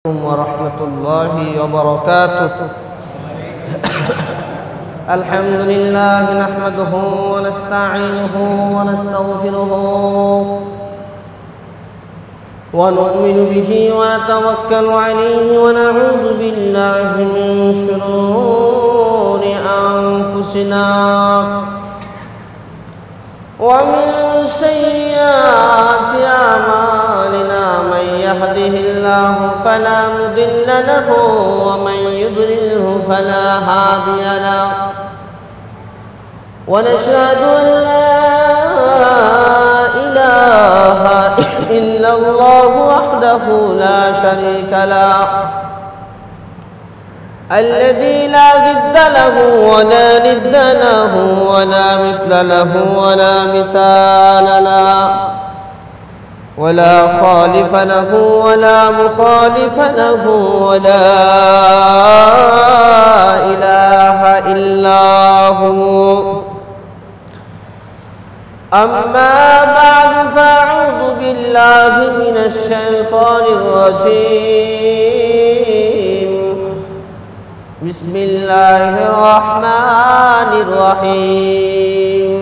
ورحمة الله وبركاته. الحمد لله نحمده ونستعينه ونستغفره ونؤمن به ونتوكل عليه ونعوذ بالله من شرور أنفسنا ومن سيئات أعمالنا من يهده الله فلا مضل له ومن يضلله فلا هادي له ونشهد أن لا إله إلا الله وحده لا شريك له الذي لا ضد له ولا ند له ولا مثل له ولا مثال له ولا خالف له ولا مخالف له ولا إله إلا هو. أما بعد فأعوذ بالله من الشيطان الرجيم. بسم الله الرحمن الرحيم.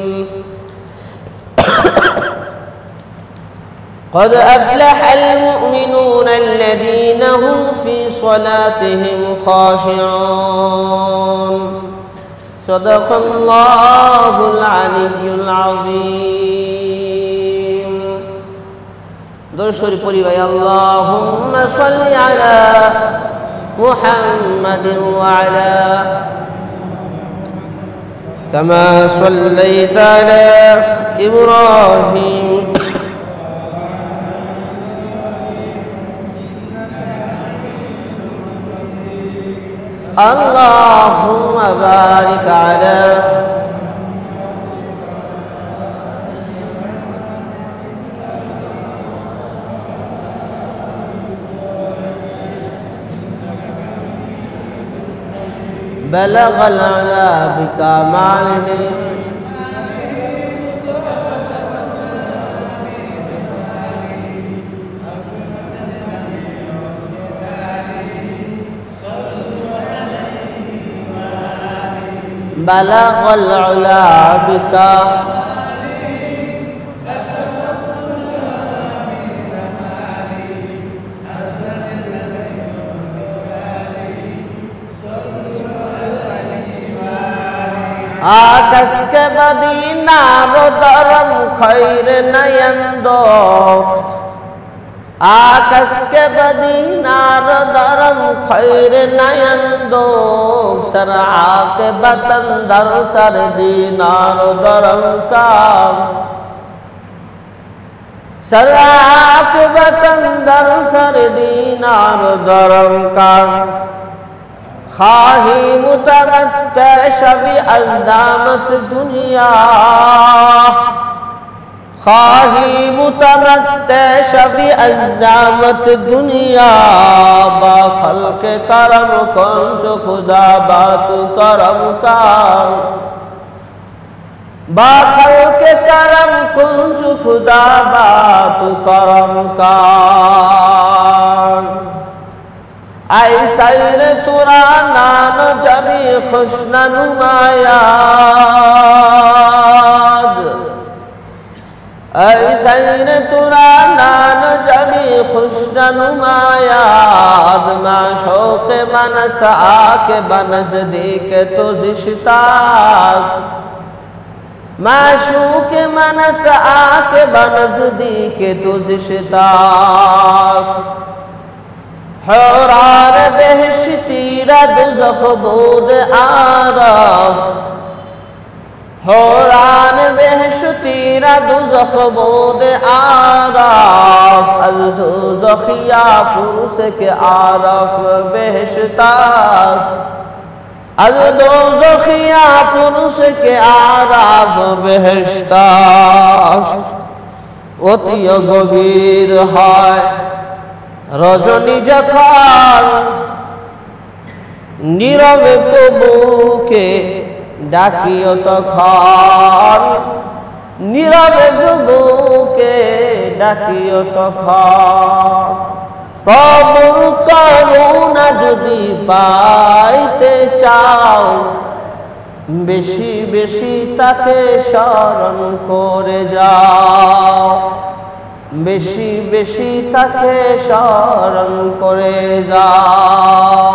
قد أفلح المؤمنون الذين هم في صلاتهم خاشعون. صدق الله العلي العظيم. درود شريف পড়ি ভাই اللهم صل على محمد وعلى كما صليت على إبراهيم اللهم بارك على بلغ العلا بكماله بلغ العلا آکس کے مدینہ رو درم خیر نیندوخت آکس کے مدینہ رو درم خیر نیندوخت سرعا کے بطن در سر دینار درم کام سرعا کے بطن در سر دینار درم کام خواہی متمتع شوی از دامت دنیا خواہی متمتع شوی از دامت دنیا با خلق کرم کن چو خدا بات کرم کار با خلق کرم کن چو خدا بات کرم کار ای سیر ترا نان جبی خوشن نمایاد ای سیر ترا نان جبی خوشن نمایاد ما شوق منست آکے بنزدیک تو زشتاست ما شوق منست آکے بنزدیک تو زشتاست حوران بہشتی را دوزخ بود آراف حوران بہشتی را دوزخ بود آراف از دوزخیا پرس کے آراف بہشتاست از دوزخیا پرس کے آراف بہشتاست অতিও গভীর হয় রজনী যখন নীরবে প্রভুকে ডাকিও তখন নীরবে প্রভুকে ডাকিও তখন প্রভুর পাইতে চাও, বেশি বেশি তাকে স্মরণ করে যাও, বেশি বেশি তাকে স্মরণ করে যাও।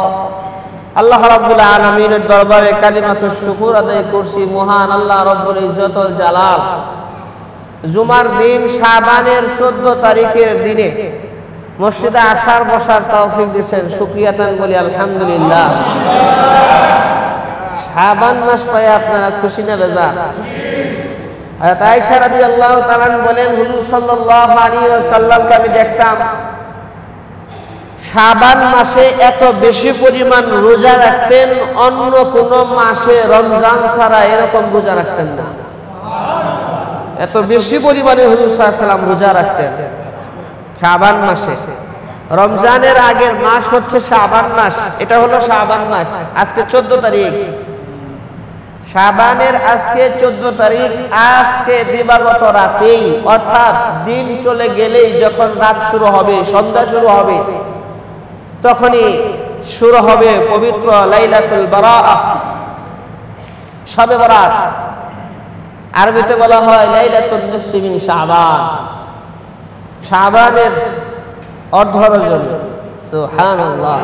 আল্লাহ রাব্বুল আলামিনের দরবারে কালিমাতুশ শুকর আদায় করছি। মহান আল্লাহ রব্বুল ইজ্জতুল জালাল জুমার দিন শাবানের 14 তারিখের দিনে মসজিদে আসার বসার তৌফিক দিয়েছেন। শুকরিয়াতান বলি আলহামদুলিল্লাহ। শাবান মাস পায় আপনারা খুশি না বেজার? হযরত আয়েশা রাদিয়াল্লাহু তাআলা বলেন, হুজুর সাল্লাল্লাহু আলাইহি ওয়াসাল্লামকে আমি দেখতাম শাবান মাসে এত বেশি পরিমাণ রোজা রাখতেন, অন্য কোন মাসে রমজান ছাড়া এরকম রোজা রাখতেন না। এত বেশি পরিমাণে হুজুর সাল্লাল্লাহু আলাইহি ওয়াসাল্লাম রোজা রাখতেন শাবান মাসে। রমজানের আগের মাস হচ্ছে শাবান মাস, এটা হলো শাবান মাস। আজকে 14 তারিখ, শাবানের আজকে 14 তারিখ। আজকে দিবাগত রাতেই, অর্থাৎ দিন চলে গেলেই যখন রাত শুরু হবে, সন্ধ্যা শুরু হবে, তখনই শুরু হবে পবিত্র লাইলাতুল বারাআহ, শবে বরাত। আরবিতে বলা হয় লাইলাতুন নিসফি মিন শাবান, শাবানের অর্ধ রজনী। সুবহানাল্লাহ।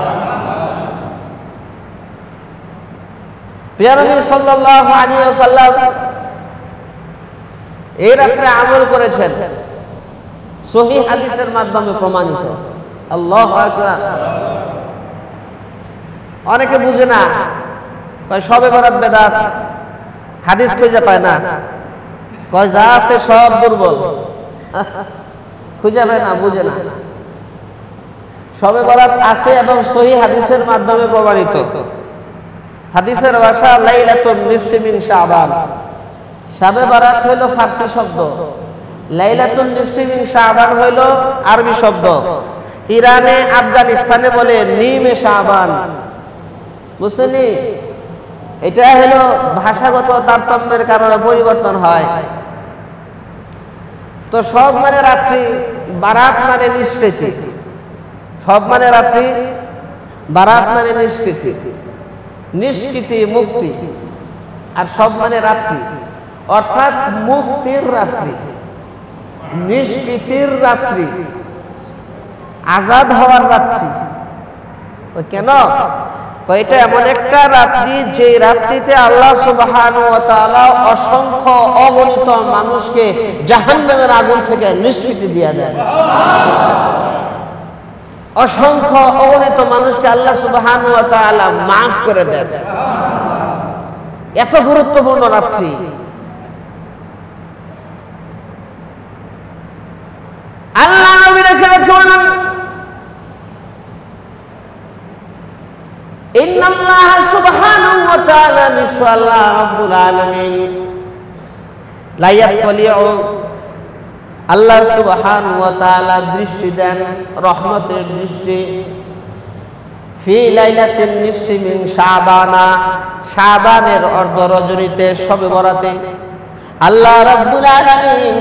প্রিয় নবী সাল্লাল্লাহু আলাইহি ওয়াসাল্লাম এই রাত্রে আমল করেছেন, সহিহ হাদিসের মাধ্যমে প্রমাণিত। আল্লাহু আকবার। অনেকে বুঝে না, কয় শবে বরাত বেদাত, হাদিস খুঁজে পায় না, কয় যা আছে সব দুর্বল, খুঁজে পায় না, বুঝে না। শবে বরাত আসে এবং সহিহ হাদিসের মাধ্যমে প্রমাণিত। হাদিসের ভাষা লাইলাতুন নিসফি মিন শাবান। শবে বরাত হইল ফারসি শব্দ, লাইলাতুন নিসফি মিন শাবান হইল আরবি শব্দ। ইরানে আফগানিস্তানে বলে নিমে শাবান। বুঝছেন? এটা হলো ভাষাগত তারতম্যের কারণে পরিবর্তন হয়। তো সব মানে রাত্রি, বারাত মানে নিষ্কৃতি। সব মানে রাত্রি, বারাত মানে নিষ্কৃতি। নিষ্কৃতি মুক্তি, আর সব মানে রাত্রি, অর্থাৎ মুক্তির রাত্রি, নিষ্কৃতির রাত্রি, আজাদ হওয়ার রাত্রি। কেন? এটা এমন একটা রাত্রি যে রাত্রিতে আল্লাহ সুবহানাহু ওয়া তাআলা অসংখ্য অগণিত মানুষকে জাহান্নামের আগুন থেকে নিষ্কৃতি দিয়ে দেন। অসংখ্য অগণিত মানুষকে আল্লাহ সুবহানাহু ওয়া তাআলা মাফ করে দেন। এত গুরুত্বপূর্ণ রাত্রি। আল্লাহ নবী রেখে রাখেন, ইন্নাল্লাহ সুবহানাহু ওয়া তাআলা, নিশ্চয় আল্লাহ রাব্বুল আলামিন, লা ইয়াতলিউ, আল্লাহ সুবহানাহু ওয়া তাআলা দৃষ্টি দেন, রহমতের দৃষ্টি, ফি লাইলাতিন নিসফি মিন শাবানা, শাবানের অর্ধ রজনীতে, শবে বরাতে আল্লাহ রাব্বুল আলামিন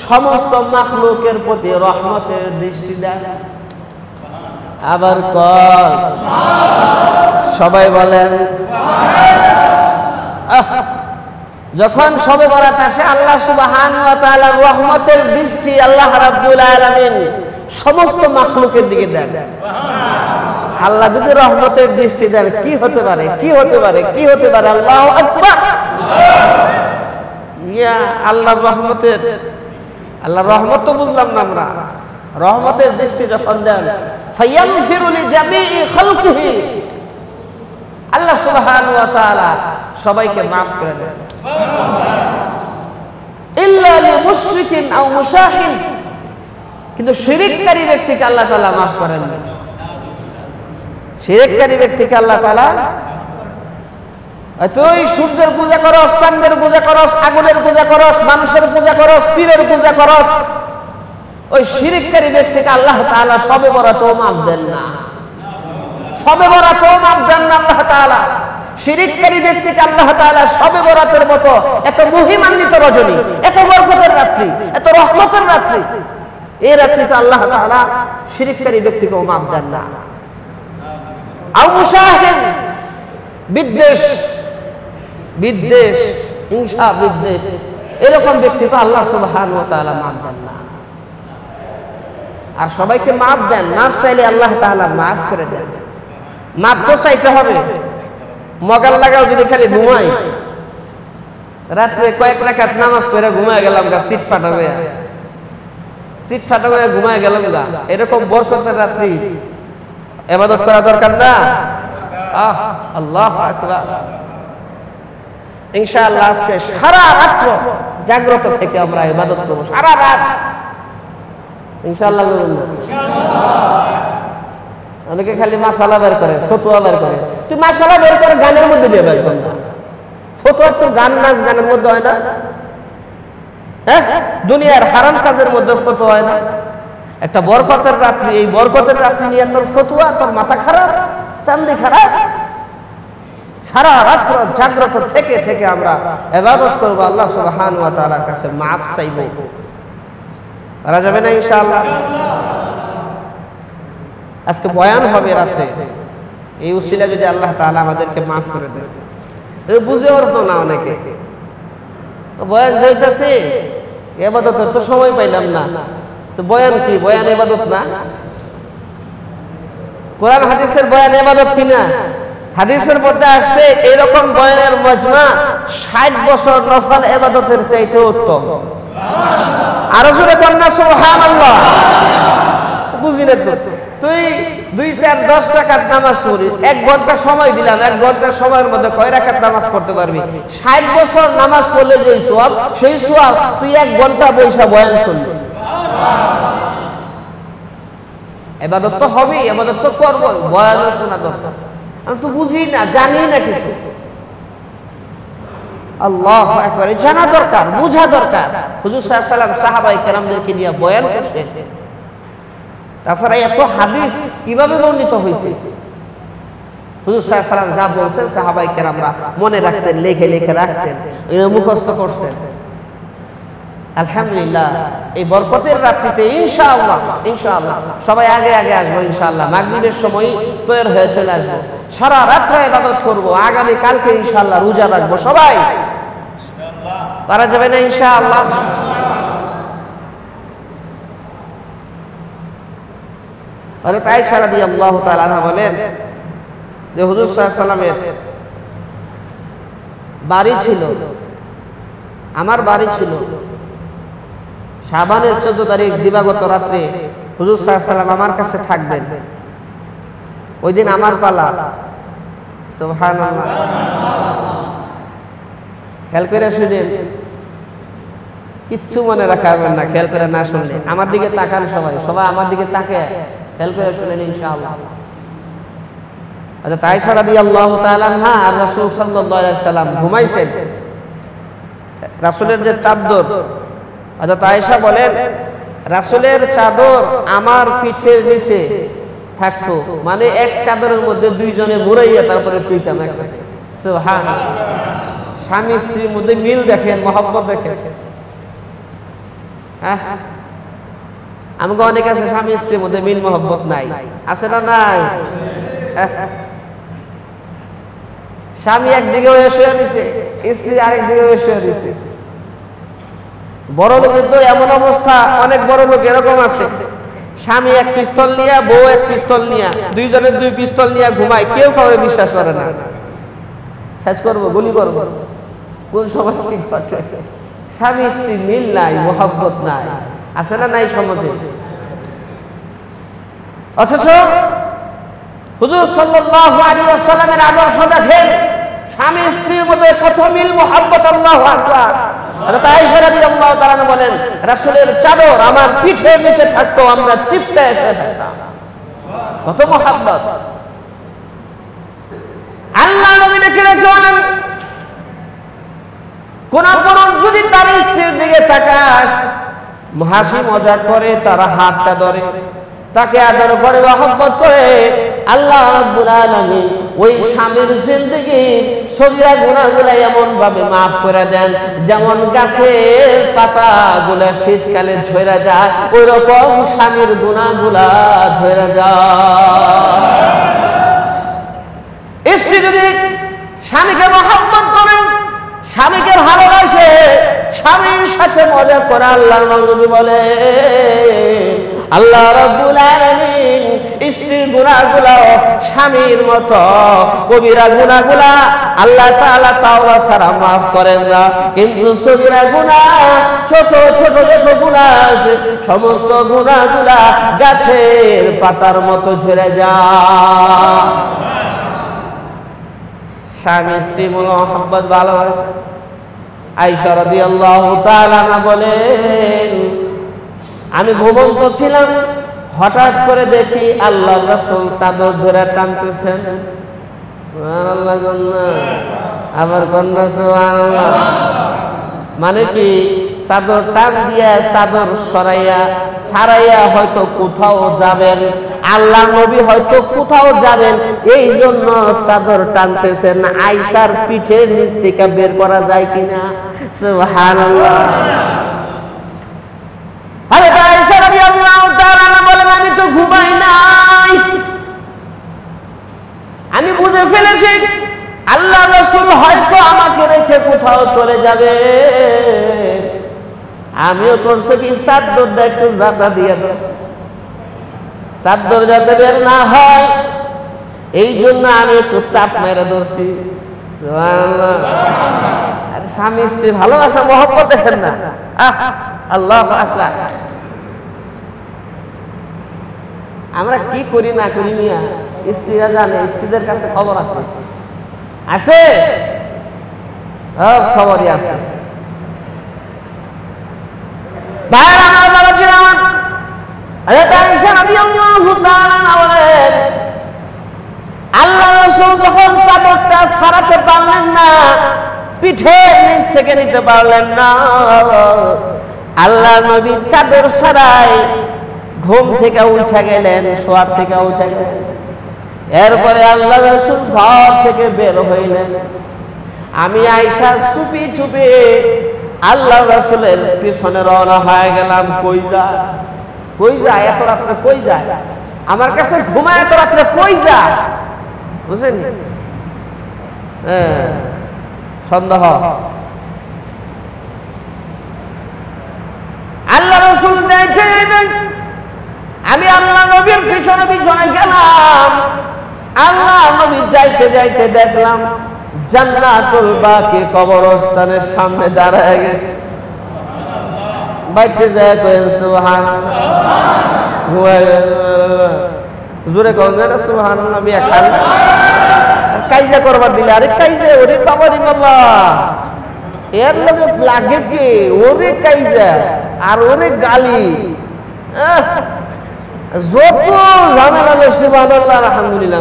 সমস্ত মাখলুকের প্রতি রহমতের দৃষ্টি দেন। আবার কর, সবাই বলেন। যখন শবে বরাত আসে, আল্লাহ সুবহানাহু ওয়া তাআলার রহমতের দৃষ্টি আল্লাহ রাব্বুল আলামিন সমস্ত মাখলুকের দিকে দেন। আল্লাহ যদি রহমতের দৃষ্টি দেন, কি হতে পারে, কি হতে পারে, কি হতে পারে? আল্লাহু আকবার। ইয়া আল্লাহর রহমতের, আল্লাহর রহমত তো বুঝলাম না আমরা। রহমতের দৃষ্টি যখন দেন, ফায়াগফিরু লিজামিই খালকিহি, আল্লাহ সুবহানাহু ওয়া তাআলা সবাইকে maaf করে দেন। ইল্লা লিমুশরিকিন আও মুশাহিন, কিন্তু শিরককারী ব্যক্তিকে আল্লাহ তাআলা maaf করেন না। শিরককারী ব্যক্তিকে আল্লাহ তাআলা, তুই সূর্যের পূজা করস, চাঁদের পূজা করস, আগুনের পূজা করস, মানুষের পূজা করস, পীরের পূজা করস, ওই শিরককারী ব্যক্তিকে আল্লাহ তাআলা শবে বরাতও maaf দেন না। শবে বরাতও maaf দেন না আল্লাহ তাআলা। শিরককারী ব্যক্তিকে আল্লাহ তাআলা শবে বরাতের মতো এত মহিমান্বিত রজনী, এত বরকতের রাত্রি, এত রহমতের রাত্রি, এই রাত্রিতে আল্লাহ তাআলা শিরককারী ব্যক্তিকেও maaf দেন না। আও মুশাহিদ, বিদ্বেষ, বিদ্বেষ, হিংসা, বিদ্বেষ, এরকম ব্যক্তি তো আল্লাহ সুবহানাহু ওয়া তাআলা মাফ দেন না। আর সবাইকে মাফ দেন, মাফ চাইলে আল্লাহ তাআলা মাফ করে দেন। মাফ তো চাইতে হবে। মগাল লাগাও যদি খালি ঘুমাই, রাত্রে কয়েক রাকাত নামাজ পড়ে ঘুমায় গেলাম গা, সিট ফাটা হয়ে ঘুমায় গেলাম গা, এরকম বরকতের রাত্রি ইবাদত করা দরকার না? আল্লাহু আকবার। ইনশাআল্লাহ আজকে সারা রাত জাগ্রত থেকে আমরা ইবাদত করব, সারা রাত ইনশাআল্লাহ। অনেকে খালি মাসালা বের করে, ফতোয়া বের করে। তুই মাসালা বের করে গানের মধ্যে দিয়ে বের কর না। ফতোয়া তো গান নাচ গানের মধ্যে হয় না। হ্যাঁ, দুনিয়ার হারাম কাজের মধ্যে ফতোয়া হয় না। একটা বরকতের রাত্রি, এই বরকতের রাত্রি নিয়ে তোর ফতোয়া, তোর মাথা খারাপ, চান্দি খারাপ। সারা রাত জাগ্রত থেকে থেকে আমরা ইবাদত করব, আল্লাহ সুবহানাহু ওয়া তাআলার কাছে মাফ চাইব। পারা যাবে না ইনশাআল্লাহ? আজকে বয়ান হবে রাত্রে, এই উসিলা যদি আল্লাহ তাআলা আমাদেরকে মাফ করে দেয়। বুঝে ওরতো না অনেকে, বয়ান যাইতেছে, ইবাদতের তো সময় পাইলাম না, তো বয়ান কি? বয়ান ইবাদত না? কোরআন হাদিসের বয়ান ইবাদত কিনা? হাদিসের মধ্যে আসছে এরকম বয়ানের মজমা 60 বছর নফল ইবাদতের চাইতে উত্তম। আরো জোরে কন্যা সুবহানাল্লাহ। বুঝি না তো, তুই 2, 4, 10 রাকাত নামাজ পড়ি, 1 ঘন্টা সময় দিলাম, 1 ঘন্টা সময়ের মধ্যে কয় রাকাত নামাজ পড়তে পারবি? 60 বছর নামাজ পড়লে যে সওয়াব, সেই সওয়াব তুই 1 ঘন্টা বৈশা বয়ান শুনবি। ইবাদত তো হবেই, ইবাদত তো করবো, বয়ানও শোনা দরকার। আমি তো বুঝি না, জানি না কিছু। আল্লাহু আকবার, জানা দরকার, বুঝা দরকার। হুজুর সাল্লাল্লাহু আলাইহি ওয়াসাল্লাম সাহাবায়ে কেরামদের কে নিয়ে বয়ান করতেন। তাছাড়া এত হাদিস কিভাবে বর্ণিত হয়েছে? হুজুর সাল্লাল্লাহু আলাইহি ওয়াসাল্লাম যা বলছেন সাহাবায়ে কেরামরা মনে রাখছেন, লিখে লিখে রাখছেন, মুখস্থ করছেন। আলহামদুলিল্লাহ, এই বরকতের রাত্রিতে ইনশাআল্লাহ ইনশাআল্লাহ সবাই আগে আগে আসবো ইনশাআল্লাহ। মাগরিবের সময় তৈরি হয়ে চলে আসবো, সারা রাত ইবাদত করব। আগামী কালকে ইনশাআল্লাহ রোজা রাখবো সবাই। পারা যাবে না ইনশাআল্লাহ? হযরত আয়েশা রাদিয়াল্লাহু তাআলা আনহা বলেন যে হুজুর সাল্লাল্লাহু আলাইহি ওয়াসাল্লামের বাড়ি ছিল, আমার বাড়ি ছিল। শাবানের 14 তারিখ দিবাগত রাত্রে হুজুর সাল্লাল্লাহু আলাইহি ওয়াসাল্লাম আমার কাছে থাকবেন। ওই দিন আমার পালা। সুবহানাল্লাহ। খেয়াল করে শুনেন, কিচ্ছু মনে রাখাবেন না খেয়াল করে না শুনলে। আমার দিকে তাকান সবাই, সবাই আমার দিকে তাকে খেয়াল করে শুনেন ইনশাআল্লাহ। আচ্ছা, আয়েশা রাদিয়াল্লাহু তাআলা আনহা আর রাসূল সাল্লাল্লাহু আলাইহি ওয়াসাল্লাম ঘুমাইছেন। রাসূলের যে চাদর, আচ্ছা আয়েশা বলেন রাসূলের চাদর আমার পিঠের নিচে থাকতো, মানে এক চাদরের মধ্যে দুইজনে মুড়াইয়া তারপরে শুইতাম একসাথে। সুবহানাল্লাহ। স্বামী স্ত্রীর মধ্যে মিল দেখেন, মহব্বত দেখেন। হ্যাঁ, আমাকে অনেক আছে স্বামী স্ত্রীর মধ্যে মিল মহব্বত নাই, আছে না? নাই। স্বামী একদিকে হয়ে শুয়ে দিছে, স্ত্রী আরেক দিকে হয়ে শুয়ে দিছে। বড় লোকের তো এমন অবস্থা, অনেক বড় লোক এরকম আছে, স্বামী এক পিস্তল নিয়ে, বউ এক পিস্তল নিয়ে, দুইজনের 2 পিস্তল নিয়ে ঘুমায়, কেউ কাউরে বিশ্বাস করে না। শেষ করবো, গুলি করবো, কোন সময় কি ঘটে? স্বামী স্ত্রী মিল নাই, মহব্বত নাই, আছে না? নাই সমাজে। অথচ হুজুর সাল্লাল্লাহু আলাইহি ওয়াসাল্লামের আদর্শ দেখেন, স্বামী স্ত্রীর মধ্যে কত মিল মহব্বত। আল্লাহু আকবার। হযরত আয়েশা রাদিয়াল্লাহু তাআলা বলেন রাসূলের চাদর আমার পিঠের নিচে থাকতো, আমরা চিপকায় শুয়ে থাকতাম। কত মহব্বত। আল্লাহ নবী ডেকে রেখে বলেন, কোন পুরুষ যদি তার স্ত্রীর দিকে তাকায়, হাসি মজাক করে, তার হাতটা ধরে, তাকে আদর করে, মহব্বত করে, আল্লাহ রাব্বুল আলামিন ওই স্বামীর জিন্দেগীর সগীরা গুনাহগুলো এমন ভাবে মাফ করে দেন, যেমন গাছের পাতাগুলো শীতকালে ঝরে যায়, ওই রকম স্বামীর গুনাহগুলো ঝরে যায়। স্ত্রী যদি স্বামীকে মহব্বত করেন, স্বামীকে ভালোবাসে, স্বামীর সাথে মজা করে। আল্লাহর নবী বলে আল্লাহ রাব্বুল আলামিন স্ত্রীর গুনাহগুলো স্বামীর মতো কবিরা গুনাহগুলা আল্লাহ তাআলা তাওবা ছাড়া মাফ করেন না, কিন্তু সগীরা গুনাহ ছোট ছোট যত গুনাহ আছে সমস্ত গুনাহগুলা গাছের পাতার মতো ঝরে যায়। স্বামী স্ত্রী মোহাব্বত ভালোবাসা। আয়েশা রাদিয়াল্লাহু তাআলা বলেন আমি ঘুমন্ত ছিলাম, হঠাৎ করে দেখি আল্লাহর রাসূল চাদর ধরে টানতেছেন। সুবহানাল্লাহ, আবার কন্যা সুবহানাল্লাহ। মানে কি চাদর টান দিয়া চাদর সরাইয়া হয়তো কোথাও যাবেন, আল্লাহ নবী হয়তো কোথাও যাবেন, এই জন্য চাদর টানতেছেন। আয়েশার পিঠের নিচ থেকে বের করা যায় কিনা? সুবহানাল্লাহ। আরে আয়েশা রাদিয়াল্লাহু তাআলা বলেন আমি তো ঘুমাই নাই, আমি বুঝে ফেলেছি আল্লাহ রাসূল হয়তো আমাকে রেখে কোথাও চলে যাবে। আমিও করছি কি চাদরটা একটু জাতা দিয়ে ধরছি, চাদর যাতে বের না হয় এই জন্য আমি একটু চাপ মেরে ধরছি। সুবহানাল্লাহ। আর স্বামী স্ত্রী ভালোবাসা মহব্বত দেখেন না, আল্লাহু আকবার। আমরা কি করি না করি মিয়া, স্ত্রীরা জানে, স্ত্রীদের কাছে খবর আছে, আছে খবরই আছে। ভাইরা আমার, বাবাজিরা আমার, হযরত আয়েশা রাদিয়াল্লাহু তাআলা বলেন আল্লাহ রাসূল যখন চাদরটা ছাড়াতে পারলেন না, পিঠের নিচ থেকে নিতে পারলেন না, আল্লাহ নবী চাদর ছাড়াই ঘুম থেকে উঠে গেলেন, শোয়ার থেকে উঠে গেলেন। এরপরে আল্লাহ রাসূল ঘর থেকে বের হইলেন। আমি আয়েশা চুপি চুপি আল্লাহ রাসূলের পিছনে রওনা হয়ে গেলাম। কই যায় এত রাত্রে, কই যায়? আমার কাছে ঘুমায় এত রাত্রে, কই যায়? বুঝলেন? সন্দেহ। আল্লাহ রাসূল দেখেন আমি আল্লাহ নবীর পিছনে পিছনে গেলাম। আল্লাহ নবী যাইতে যাইতে দেখলাম জান্নাতুল বাকি কবরস্থানের সামনে দাঁড়ায় গেছে। বাইতে যায় কইন সুবহানাল্লাহ, জোরে কও না সুবহানাল্লাহ। বিয়া খান কাইজা করবার দিলে, আরে কাইজা ওরে বাবা রে বাবা, এর লগে লাগে কি ওরে কাইজা আর ওরে গালি। যত ঝামেলা হলো সুবহানাল্লাহ আলহামদুলিল্লাহ,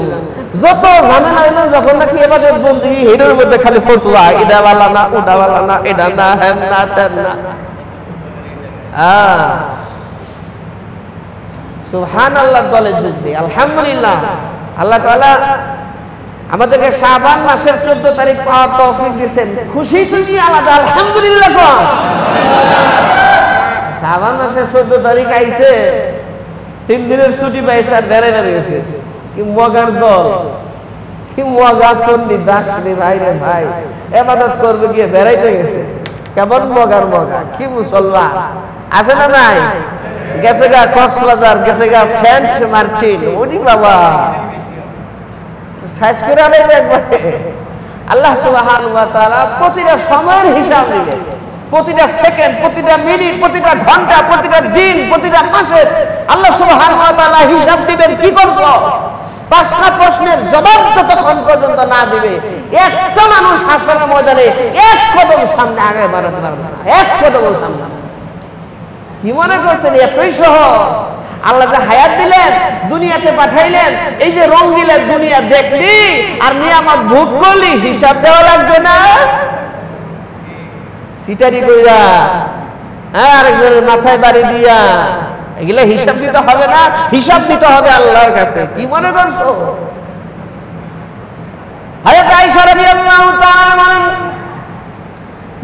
যত ঝামেলা হলো যখন নাকি ইবাদত বন্দেগী হেডের মধ্যে খালি ফতোয়া, এটা ভালো না, ওটা ভালো না, এটা না, হ্যাঁ না, তেন না। সুবহানাল্লাহর দলে যোগ দিই। আলহামদুলিল্লাহ, আল্লাহ তাআলা আমাদেরকে শাবান মাসের 14 তারিখ পাওয়ার তৌফিক দিয়েছেন। খুশি তুমি আলাদা, আলহামদুলিল্লাহ কোন। শাবান মাসের 14 তারিখ আইছে, 3 দিনের ছুটি পাইছে আর বেড়াইতে গেছে। কি মগার দল, কি মগা সন্নি দাস রে ভাই রে ভাই, ইবাদত করবে গিয়ে বেড়াইতে গেছে। কেমন মগার মগা, কি মুসলমান আছে না নাই? গেছে গা কক্সবাজার, গেছে গা সেন্ট মার্টিন। ওরে বাবা, সাইজ করে আলাইবে একবারে। আল্লাহ সুবহানাহু ওয়া তাআলা প্রতিটা সময়ের হিসাব নিলেন, প্রতিটা সেকেন্ড, প্রতিটা মিনিট, প্রতিটা ঘন্টা, প্রতিটা দিন, প্রতিটা মাসের আল্লাহ সুবহানাহু ওয়া তাআলা হিসাব দিবেন। কি করছো? 5টা প্রশ্নের জবাব যতক্ষণ পর্যন্ত না দিবে একটা মানুষ হাসরের ময়দানে এক কদম সামনে আগে বাড়াতে পারবে না, এক কদম সামনে। কি মনে করছেন এতই সহজ? আল্লাহ যে হায়াত দিলেন, দুনিয়াতে পাঠাইলেন, এই যে রঙিলের দুনিয়া দেখলি আর নিয়ামত ভোগ করলি, হিসাব দেওয়া লাগবে না? সিটারি কইরা আরেকজনের মাথায় বাড়ি দিয়া এগুলা হিসাব দিতে হবে না? হিসাব দিতে হবে আল্লাহর কাছে। কি মনে করছো? হযরত আয়েশা রাদিয়াল্লাহু তাআলা বলেন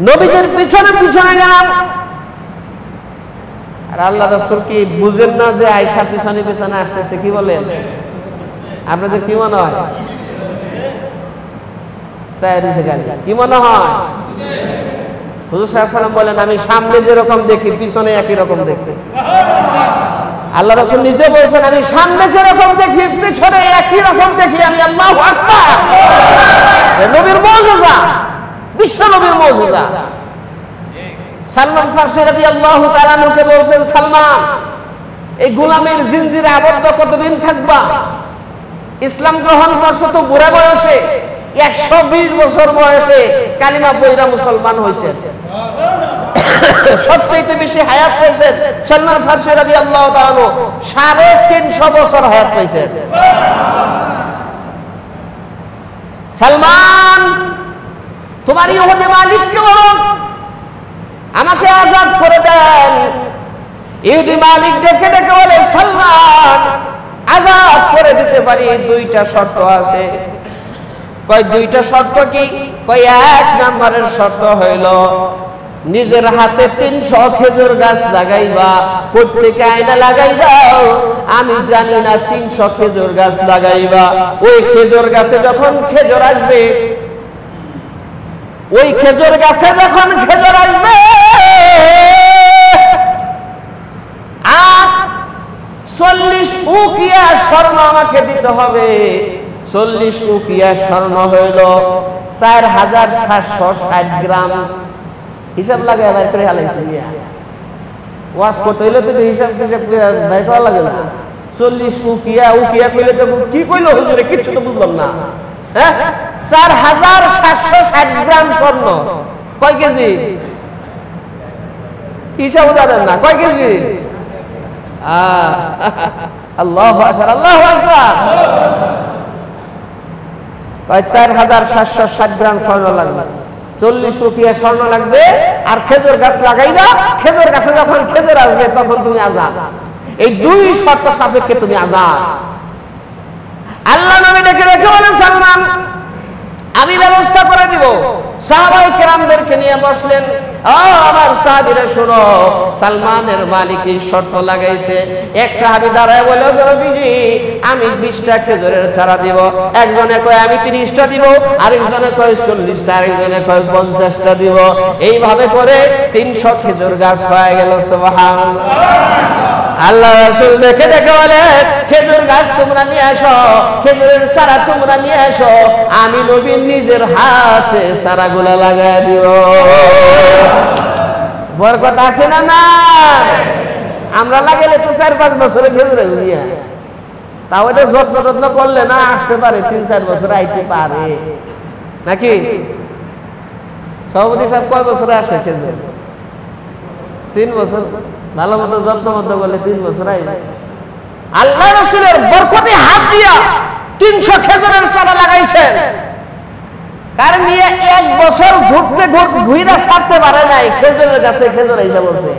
নবীজির পিছনে পিছনে গেলাম। আর আল্লাহ রাসূল কি বুঝেন না যে আয়েশা পিছনে পিছনে আসতেছে? কি বলেন? আপনাদের কি মনে হয়? কি মনে হয়? হুজুর সাল্লাল্লাহু আলাইহি ওয়াসাল্লাম বলেন, আমি সামনে যেরকম দেখি পিছনে একই রকম দেখি। আল্লাহ রাসূল নিজে বলছেন, আমি সামনে যেরকম দেখি পিছনে একই রকম দেখি আমি। আল্লাহু আকবার! নবীর মুজিজা, বিশ্ব নবীর মুজিজা। সালমান ফারসি রাদিয়াল্লাহু তাআলা আনহুকে বলছেন, সালমান, এই গোলামের জিনজিরে আবদ্ধ কতদিন থাকবা? ইসলাম গ্রহণ করছো তো বুড়া বয়সে, 120 বছর বয়সে কালিমা পড়া মুসলমান হয়েছেন। সবচেয়ে বেশি হায়াত পেয়েছেন সালমান ফারসি রাদিয়াল্লাহু তাআলা আনহু, 350 বছর হায়াত পেয়েছেন। সালমান, তোমার ইহুদি মালিককে বলো আমাকে আজাদ করে দেন। ইহুদি মালিক ডেকে ডেকে বলে, সালমান, আজাদ করে দিতে পারি, 2টা শর্ত আছে। কয় 2টা শর্ত কি? কয় 1 নম্বরের শর্ত হইল নিজের হাতে 300 খেজুর গাছ লাগাইবা, প্রত্যেকে আয়না লাগাইবা। আমি জানি না 300 খেজুর গাছ লাগাইবা। ওই খেজুর গাছে যখন খেজুর আসবে, ওই খেজুর গাছে যখন খেজুর আসবে, আর 40 উকিয়া স্বর্ণ আমাকে দিতে হবে। 40 উকিয়া স্বর্ণ হইল 4760 গ্রাম। হিসাব লাগে বের করে হালাইছে। ওয়াজ করতে হইলে তো হিসাব বের করা লাগে না। 40 উকিয়া, উকিয়া কইলে তো কি কইলো হুজুরে, কিচ্ছু তো বুঝলাম না। হ্যাঁ, 4760 গ্রাম স্বর্ণ। কয় কেজি? হিসাব জানেন না, কয় কেজি? আল্লাহু আকবার, আল্লাহু আকবার। কয় 4760 গ্রাম স্বর্ণ লাগবে, 40 উকিয়া স্বর্ণ লাগবে, আর খেজুর গাছ লাগাইবা। খেজুর গাছে যখন খেজুর আসবে তখন তুমি আজাদ। এই 2 শর্ত সাপেক্ষে তুমি আজাদ। আল্লাহ নবী ডেকে রেখে বলেন, সালমান, আমি ব্যবস্থা করে দিব। সাহাবায়ে কেরামদেরকে নিয়ে বসলেন। আমার সাহাবীরা শোনো, সালমানের মালিক এই শর্ত লাগাইছে। এক সাহাবী দাঁড়ায় বলে, নবীজি, আমি 20টা খেজুরের চারা দিব। একজনে কয় আমি 30টা দিব, আরেকজনে কয় 40টা, আরেকজনে কয় 50টা দিব। এইভাবে করে 300 খেজুর গাছ হয়ে গেল। সুবহানাল্লাহ। আল্লাহ রাসূল দেখে দেখে বলে, খেজুর গাছ তোমরা নিয়ে আসো, খেজুরের চারা তোমরা নিয়ে আসো, আমি নবী নিজের হাতে চারাগুলা লাগাই দিও। বরকত আসে না? না, আমরা লাগাইলে তো 4-5 বছরে খেজুর হইয়া, তাও এটা যত্ন টত্ন করলে না আসতে পারে, 3-4 বছর আইতে পারে নাকি? সভাপতি সাহেব কয় বছরে আসে খেজুর? 3 বছর। ভালো মতো যত্ন মতো করলে 3 বছর আইবে। আল্লাহ রাসূলের বরকতে হাত দিয়া 300 খেজুরের চারা লাগাইছেন। কারণ নিয়ে 1 বছর ঘুরে সারতে পারে নাই, খেজুরের গাছে খেজুর এসে বলছে।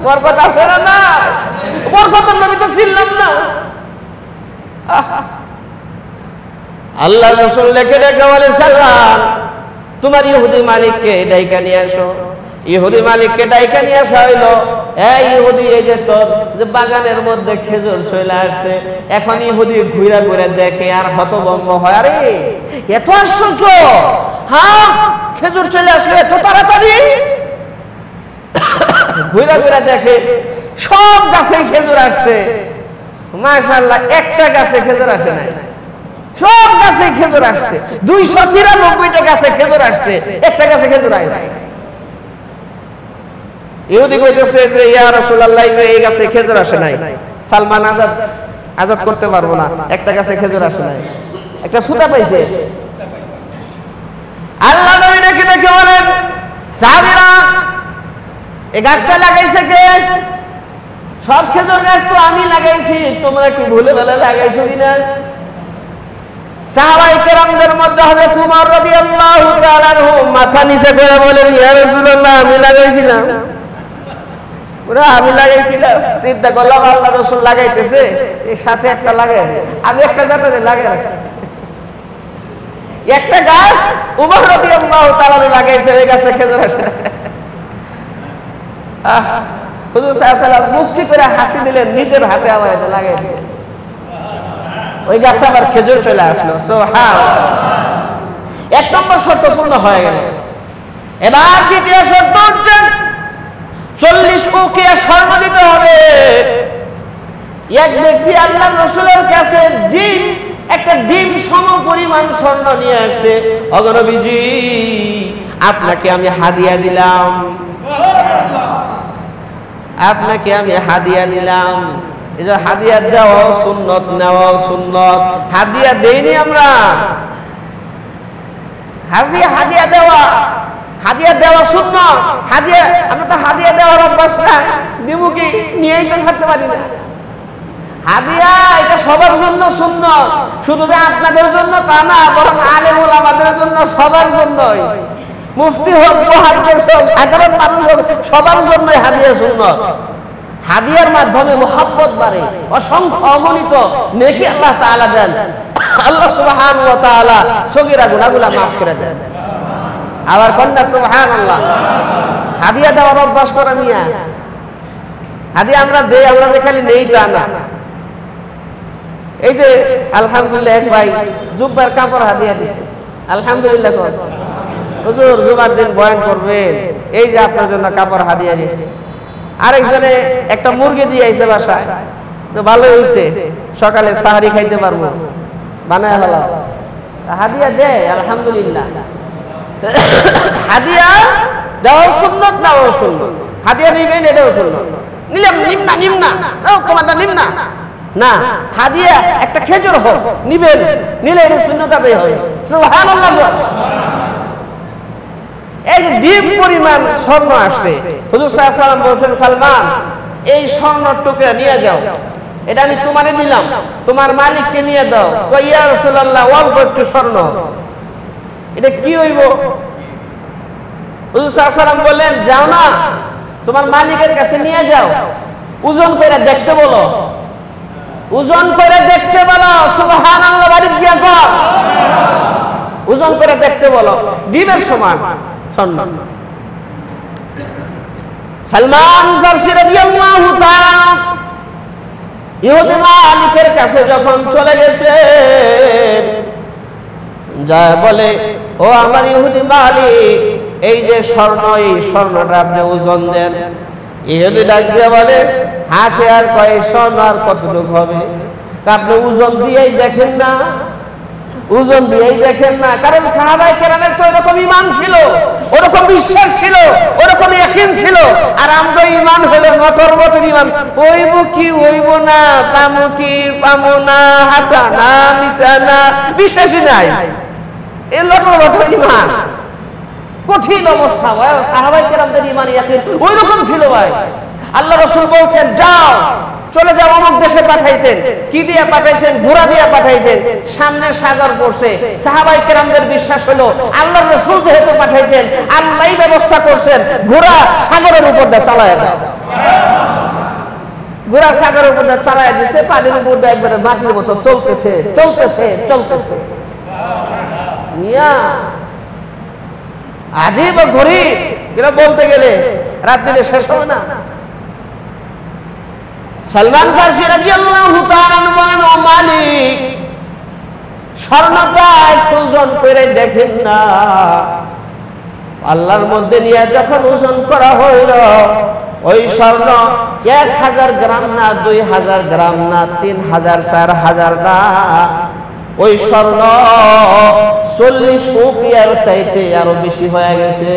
বরকত আছে না? না, বরকতের নবী তো ছিলাম না। আল্লাহ রাসূল লেখে রেখে বলে, সালমান, তোমার ইহুদি মালিককে ডাইকা নিয়ে আসো। ইহুদি মালিককে ডাইকা নিয়ে আসা হইল। এই ইহুদি, এই যে তোর যে বাগানের মধ্যে খেজুর চলে আসছে। এখন ইহুদি ঘুরা ঘুরে দেখে আর হতভম্ব হয়, আরে এত আশ্চর্য, হ্যাঁ খেজুর চলে আসলো এত তাড়াতাড়ি। ঘুরা ঘুরা দেখে সব গাছে খেজুর আসছে। মাশাআল্লাহ, একটা গাছে খেজুর আসে নাই, সব গাছে খেজুর আসছে। 299টা গাছে খেজুর আসছে, একটা গাছে খেজুর আয় নাই। ইহুদি কইতেছে যে, ইয়া রাসূলুল্লাহ, যে এই গাছে খেজুর আসে নাই, সালমান আজাদ করতে পারবো না, একটা গাছে খেজুর আসে নাই, একটা সুতা পাইছে। আল্লাহ নবী ডেকে ডেকে বলেন, সাহাবীরা, এই গাছটা লাগাইছে কে? সব খেজুর গাছ তো আমি লাগাইছি, তোমরা কি ভুলে ভালে লাগাইছো কিনা? সাহাবায়ে কেরামদের মধ্যে হযরত উমর রাদিয়াল্লাহু তাআলা আনহু মাথা নিচে করে বলেন, ইয়া রাসূলুল্লাহ, আমি লাগাইছিলাম। পুরা আমি লাগাইছিলাম। চিন্তা করলাম আল্লাহ রাসূল লাগাইতেছে, এর সাথে একটা লাগাই দে। আমি একটা জায়গাতে লাগাই রাখছি। একটা গাছ উমর রাদিয়াল্লাহু তাআলা লাগাইছে, ওই গাছে খেজুর আসে না। হুজুর সাল্লাল্লাহু আলাইহি ওয়াসাল্লাম মুষ্টি করে হাসি দিলেন, নিজের হাতে আমার এটা লাগাই দিলেন। ওই গাছে আবার খেজুর চলে আসলো। সুবহানাল্লাহ। এক নম্বর শর্ত পূর্ণ হয়ে গেল। এবার দ্বিতীয় শর্ত হচ্ছে 40 উকিয়া স্বর্ণ দিতে হবে। এক ব্যক্তি আল্লাহ রাসূলের কাছে একটা ডিম সম পরিমাণ স্বর্ণ নিয়ে আসে, ওগো নবীজি আপনাকে আমি হাদিয়া দিলাম, আপনাকে আমি হাদিয়া দিলাম। এই যে হাদিয়া দেওয়া সুন্নত, নেওয়া সুন্নত। হাদিয়া দেইনি আমরা, হাদিয়া দেওয়া সুন্নত। হাদিয়া আমরা তো হাদিয়া দেওয়ার অভ্যাস না, দিব কি নিয়েই তো ছাড়তে পারি না। হাদিয়া এটা সবার জন্য সুন্নত, শুধু যে আপনাদের জন্য তা না, বরং আলেম ওলামাদের জন্য, সবার জন্যই। মুফতি হোক, মুহাদ্দিস হোক, সাধারণ মানুষ হোক, সবার জন্যই হাদিয়া সুন্নত। হাদিয়ার মাধ্যমে মুহাব্বত বাড়ে, অসংখ্য অগণিত নেকি আল্লাহ তাআলা দেন। আল্লাহ সুবহানাহু ওয়া তাআলা সগীরা গুনাহগুলো মাফ করে দেন। আবার কন্যা সুবহানাল্লাহ। হাদিয়া দেওয়ার অভ্যাস করা মিয়া। হাদিয়া আমরা দেই, আমরা যে খালি নেই তা না। এই যে আলহামদুলিল্লাহ এক ভাই জুব্বার কাপড় হাদিয়া দিয়েছে, আলহামদুলিল্লাহ। হুজুর জুমার দিন বয়ান করবেন, এই যে আপনার জন্য কাপড় হাদিয়া দিয়েছে। আরেকজনে একটা মুরগি দিয়ে আইছে বাসায়, তো ভালো হয়েছে, সকালে সাহারি খাইতে পারবো, বানায় ভালো। হাদিয়া দে, আলহামদুলিল্লাহ। হাদিয়া দেওয়া সুন্নত, নেওয়া সুন্নত। হাদিয়া নিবেন, এটাও সুন্নত। নিলাম নিম্না তোমারটা নিম্না না, হাদিয়া একটা খেজুর হোক নিবেন, নিলে এটা সুন্নত আদায় হবে। সুবহানাল্লাহ। এই যে ডিম পরিমাণ স্বর্ণ আসছে, হুজুর সাল্লাল্লাহু আলাইহি ওয়াসাল্লাম বলেছেন, সালমান এই স্বর্ণের টুকরা নিয়ে যাও, এটা আমি তোমারে দিলাম, তোমার মালিককে নিয়ে দাও। কই ইয়া রাসূলুল্লাহ, অল্প একটু স্বর্ণ, এটা কি হইব? হুজুর সাল্লাল্লাহু আলাইহি ওয়াসাল্লাম বললেন, যাও না, তোমার মালিকের কাছে নিয়ে যাও, ওজন করে দেখতে বলো, ওজন করে দেখতে বলো। সুবহানাল্লাহ, বাড়ি গিয়া কর, ওজন করে দেখতে বলো, ডিমের সমান স্বর্ণ। সালমান ফারসি রাদিয়াল্লাহু তাআলা ইহুদি মালিকের কাছে যখন চলে গেছে, যা বলে, ও আমার ইহুদি মালিক, এই যে স্বর্ণ, এই স্বর্ণটা আপনি ওজন দেন। ইহুদি ডাক দিয়ে বলে, হাসে আর কয়, স্বর্ণ আর কতটুকু হবে? আপনি ওজন দিয়েই দেখেন না, ওজন দিয়েই দেখেন না। কারণ সাহাবায়ে কেরামের তো এরকম ঈমান ছিল, ওরকম বিশ্বাস ছিল, ওরকম ইয়াকিন ছিল। আর আমরা ঈমান হলো মটর মটর ঈমান, হইব কি হইব না, পামু কি পামু না, হাসানা মিসানা, বিশ্বাসই নাই। এই লটর মটর ঈমান, কঠিন অবস্থা ভাই। সাহাবায়ে কেরামদের ঈমান ইয়াকিন ওইরকম ছিল ভাই। আল্লাহ রাসূল বলছেন, যাও, চলে যাও, অমুক দেশে পাঠাইছেন। কি দিয়ে পাঠাইছেন? ঘোড়া দিয়ে পাঠাইছেন। সামনে সাগর পড়ছে। সাহাবায়ে কেরামদের বিশ্বাস হলো, আল্লাহর রাসূল যেহেতু পাঠাইছেন, আল্লাহই ব্যবস্থা করছেন, ঘোড়া সাগরের উপর দিয়ে চালায় দাও। ঘোড়া সাগরের উপর দিয়ে চালায় দিছে, পানির উপর দিয়ে একবারে মাটির মতো চলতেছে চলতেছে চলতেছে। মিয়া আজীব গরীব, এটা বলতে গেলে রাত দিনে শেষ হবে না। সালমান ফারসি রাদিয়াল্লাহু তাআলা বলেন, ও মালিক, স্বর্ণটা একটু ওজন করে দেখেন না। আল্লাহর মধ্যে নিয়ে যখন ওজন করা হইল, ওই স্বর্ণ 1000 গ্রাম না, 2000 গ্রাম না, 3000 4000 না, ওই স্বর্ণ 40 উকিয়ার চাইতে আরো বেশি হয়ে গেছে।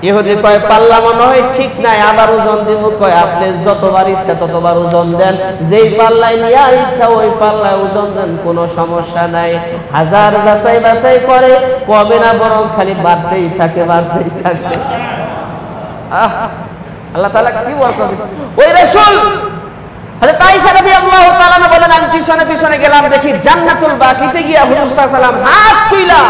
ইহুদি কয়, পাল্লা মনে হয় ঠিক নাই, আবার ওজন দিব। কয়, আপনি যতবার ইচ্ছা ততবার ওজন দেন, যেই পাল্লায় নিয়ে ইচ্ছা ওই পাল্লায় ওজন দেন, কোনো সমস্যা নাই। হাজার যাচাই বাছাই করে, কমে না, বরং খালি বাড়তেই থাকে, বাড়তেই থাকে। আল্লাহ তাআলা কি বলতো, ওই রাসূল হযরত আয়েশা রাদিয়াল্লাহু তাআলা বলেন, আমি পিছনে পিছনে গেলাম, দেখি জান্নাতুল বাকিতে গিয়া হুজুর সাল্লাল্লাহু আলাইহি ওয়াসাল্লাম হাত তুইলা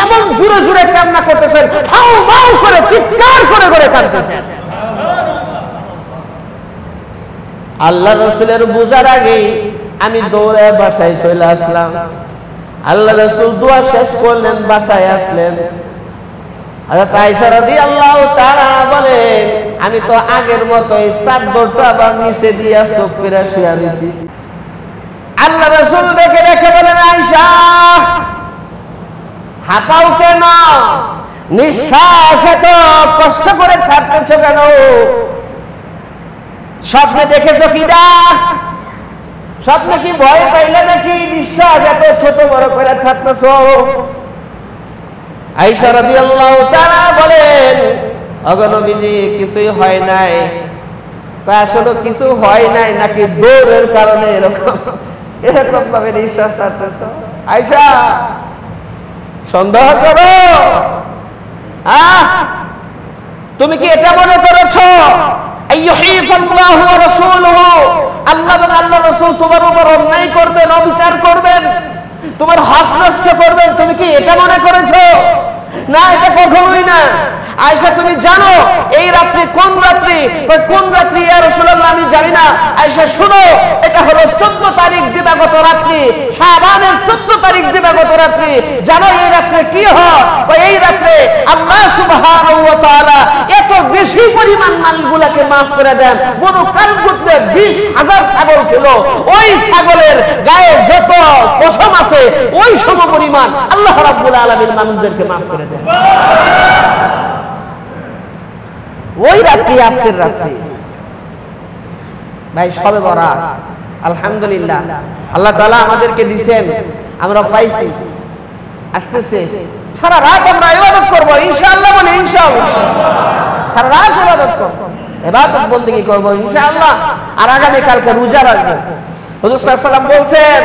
এমন জোরে জোরে কান্না করতেছেন, হাউ মাউ করে চিৎকার করে করে কাঁদতেছেন। আল্লাহ রাসূলের বুঝার আগে আমি দৌড়ে বাসায় চলে আসলাম। আল্লাহ রাসূল দোয়া শেষ করলেন, বাসায় আসলেন। হযরত আয়েশা রাদিয়াল্লাহু তাআলা বলেন, আমি তো আগের মতোই চাদরটা আবার নিচে দিয়া চোখ করে শুয়ে রইছি। আল্লাহ রাসূল দেখে রেখে বলেন, আয়েশা হাঁপাও কেন, নিঃশ্বাস এত কষ্ট করে ছাড়তেছ কেন, স্বপ্নে দেখেছো কিনা, স্বপ্নে কি ভয় পাইলে নাকি নিঃশ্বাস এত ছোট বড় করে ছাড়তেছ? আয়েশা রাদিয়াল্লাহু তাআলা বলেন, ওগো নবীজি কিছুই হয় নাই। আসলে কিছু হয় নাই নাকি দৌড়ের কারণে এরকম ভাবে নিঃশ্বাস ছাড়তেছ? আয়েশা সন্দেহ করো? তুমি কি এটা মনে করেছো আইয়ুহিফাল্লাহু ওয়া রাসূলুহু, আল্লাহ এবং আল্লাহ রাসূল তোমার উপর অন্যায় করবেন, অবিচার করবেন, তোমার হক নষ্ট করবেন? তুমি কি এটা মনে করেছো? না, এটা কখনোই না। আয়েশা তুমি জানো এই রাত্রি কোন রাত্রি? কোন রাত্রি ইয়া রাসূলুল্লাহ? আমি জানি না। আয়েশা শুনো, এটা হলো 14 তারিখ দিবাগত রাত্রি, শাবানের 14 তারিখ দিবাগত রাত্রি। জানো এই রাত্রে কি হয়? এই রাত্রে আল্লাহ সুবহানাহু ওয়া তাআলা এত বেশি পরিমাণ মানুষগুলোকে মাফ করে দেন। বনু কালব গোত্রে 20,000 ছাগল ছিল, ওই ছাগলের গায়ে যত পশম আছে ওই সম পরিমাণ আল্লাহ রাব্বুল আলামিন মানুষদেরকে মাফ করে দেন। ওই রাত্রি আজকের রাত্রি ভাই, শবে বরাত। আলহামদুলিল্লাহ, আল্লাহ তাআলা আমাদেরকে দিবেন, আমরা পাইছি। আসতেছে সারা রাত আমরা ইবাদত করব ইনশাআল্লাহ, বলি ইনশাআল্লাহ। সারা রাত ইবাদত করব, ইবাদত বন্দেগী করব ইনশাআল্লাহ। আর আগামী কালকে রোজা রাখব। হুজুর সাল্লাল্লাহু আলাইহি ওয়াসাল্লাম বলছেন,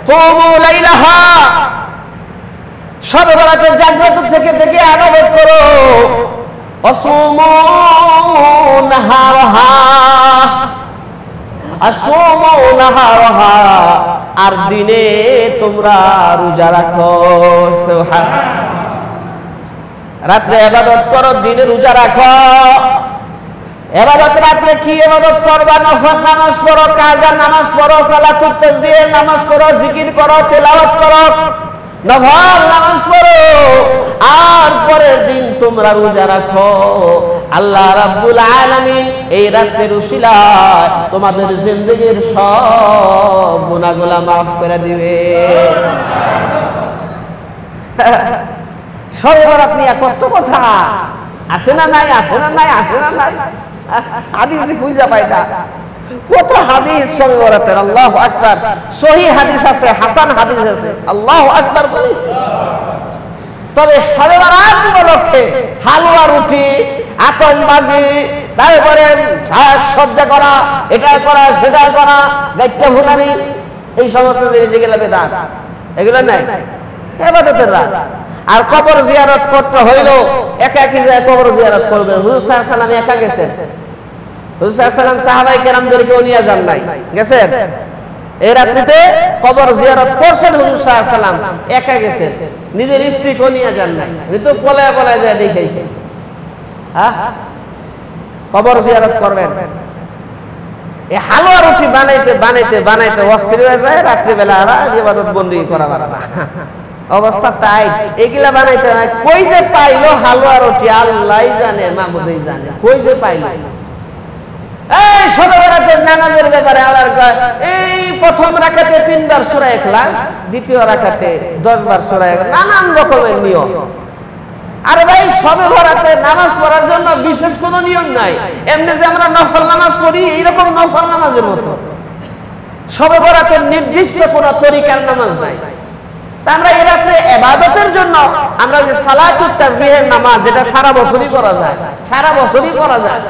কুমু লাইলাহা, শবে বরাতের জাগ্রত থেকে থেকে ইবাদত করো, আসুমু নাহারহা, আসুমু নাহারহা, আর দিনে তোমরা রোজা রাখো। সুবহানাল্লাহ। রাতে ইবাদত করো, দিনে রোজা রাখো। ইবাদত রাতে কি ইবাদত করবা? নফল নামাজ পড়ো, কাজা নামাজ পড়ো, সালাতুত তাসবিহ নামাজ করো, জিকির করো, তেলাওয়াত করো, নফল নামাজ পড়ো, আর পরের দিন তোমরা রোজা রাখো। আল্লাহ রাব্বুল আলামিন এই রাতের উসিলায় তোমাদের জিন্দেগীর সব গুনাহগুলো মাফ করে দিবে। শবে বরাত নিয়ে কত কথা আসে না নাই, আসে না নাই, আসে না নাই, হাদিসে খুঁজে পাই না। কত হাদিস শবে বরাতের, আল্লাহু আকবার। সহিহ হাদিস আছে, হাসান হাদিস আছে, আল্লাহু আকবার বলি। তবে শবে বরাত উপলক্ষে হালুয়া রুটি, আতশবাজি, তারপরে সজ্জা করা, এটা করা সেটা করা, গাইটা ফুটানি, এই সমস্ত জিনিস এগুলো বেদাত, এগুলো নাই। ইবাদতের রাত। আর কবর জিয়ারত করতে হইলো একা একই যায় কবর জিয়ারত করবে। হুজুর সাল্লাল্লাহু আলাইহি ওয়াসাল্লাম একা গেছেন। হুজুর সাল্লাল্লাহু আলাইহি ওয়াসাল্লাম সাহাবায়ে কেরামদেরকেও নিয়ে যান নাই, গেছেন। এই রাত্রিতে কবর জিয়ারত করছেন হুজুর সাল্লাল্লাহু আলাইহি ওয়াসাল্লাম, একা গেছেন, নিজের স্ত্রীকেও নিয়ে যান নাই, কিন্তু পলায় পলায় যায় দেখাইছে। কবর জিয়ারত করবেন। এই হালুয়া রুটি বানাইতে বানাইতে বানাইতে অস্থির হয়ে যায়, রাত্রিবেলা আর ইবাদত বন্দেগী করা পারে না, অবস্থা টাইট। এগুলা বানাইতে হয়। কই যে পাইলো হালুয়া রুটি আল্লাহই জানে, মাহবুবই জানে, কই যে পাইলো। এই শবে বরাতের নামাজের ব্যাপারে আল্লাহর এই প্রথম রাকাতে 3 বার সূরা ইখলাস, দ্বিতীয় রাকাতে 10 বার সূরা ইখলাস, নানান রকমের নিয়ম। আরে ভাই, শবে বরাতে নামাজ পড়ার জন্য বিশেষ কোনো নিয়ম নাই। এমনি যে আমরা নফল নামাজ পড়ি এইরকম নফল নামাজের মতো শবে বরাতের নির্দিষ্ট কোনো তরিকার নামাজ নাই। তা আমরা এই রাত্রে ইবাদতের জন্য আমরা যে সালাতুত তাসবিহের নামাজ, যেটা সারা বছরই করা যায়, সারা বছরই করা যায়,